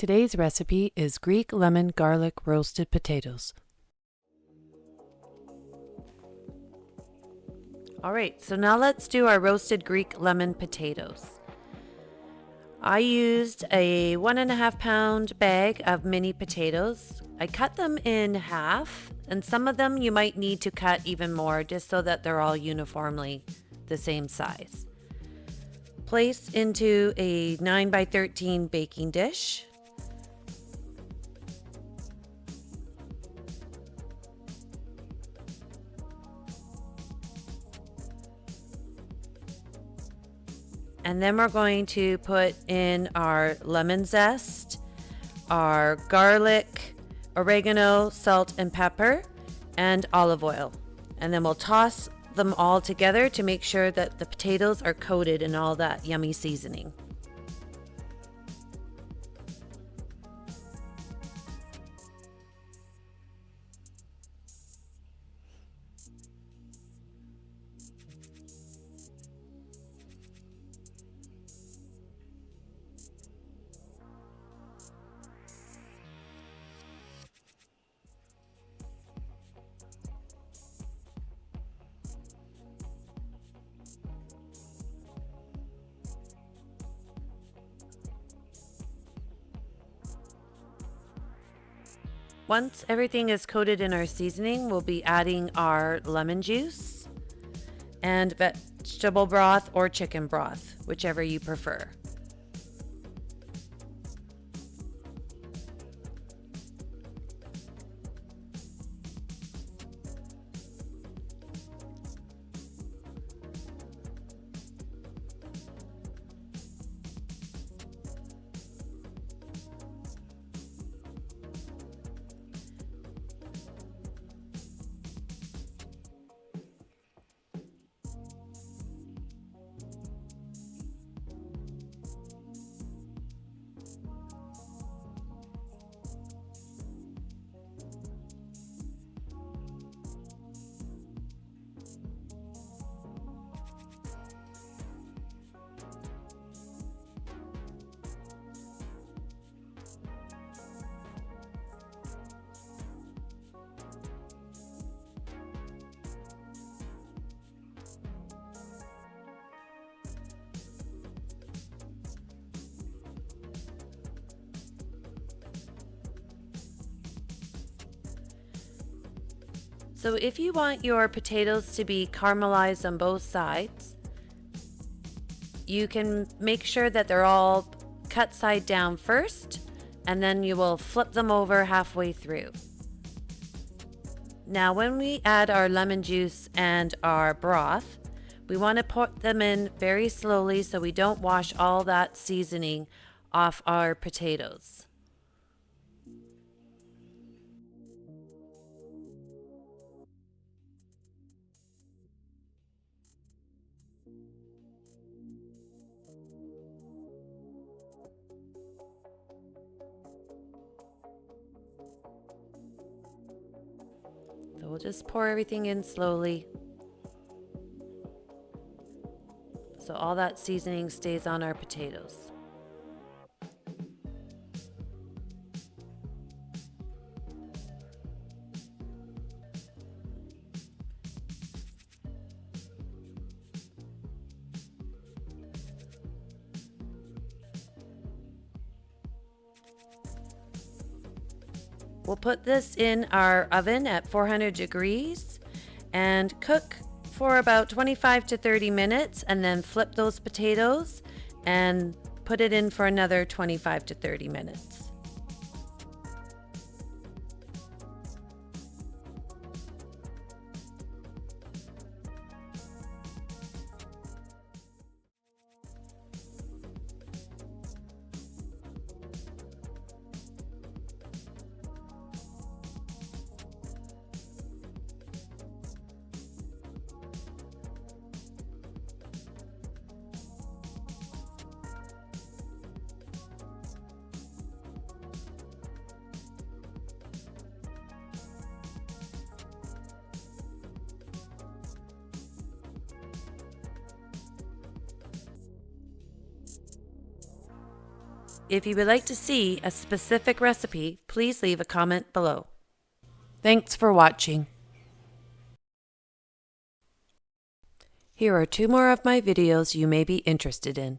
Today's recipe is Greek lemon garlic roasted potatoes. Alright, so now let's do our roasted Greek lemon potatoes. I used a 1.5 pound bag of mini potatoes. I cut them in half, and some of them you might need to cut even more just so that they're all uniformly the same size. Place into a 9 by 13 baking dish. And then we're going to put in our lemon zest, our garlic, oregano, salt and pepper, and olive oil. And then we'll toss them all together to make sure that the potatoes are coated in all that yummy seasoning. Once everything is coated in our seasoning, we'll be adding our lemon juice and vegetable broth or chicken broth, whichever you prefer. So if you want your potatoes to be caramelized on both sides, you can make sure that they're all cut side down first, and then you will flip them over halfway through. Now when we add our lemon juice and our broth, we want to put them in very slowly so we don't wash all that seasoning off our potatoes. So we'll just pour everything in slowly so all that seasoning stays on our potatoes. We'll put this in our oven at 400 degrees and cook for about 25 to 30 minutes, and then flip those potatoes and put it in for another 25 to 30 minutes. If you would like to see a specific recipe, please leave a comment below. Thanks for watching. Here are 2 more of my videos you may be interested in.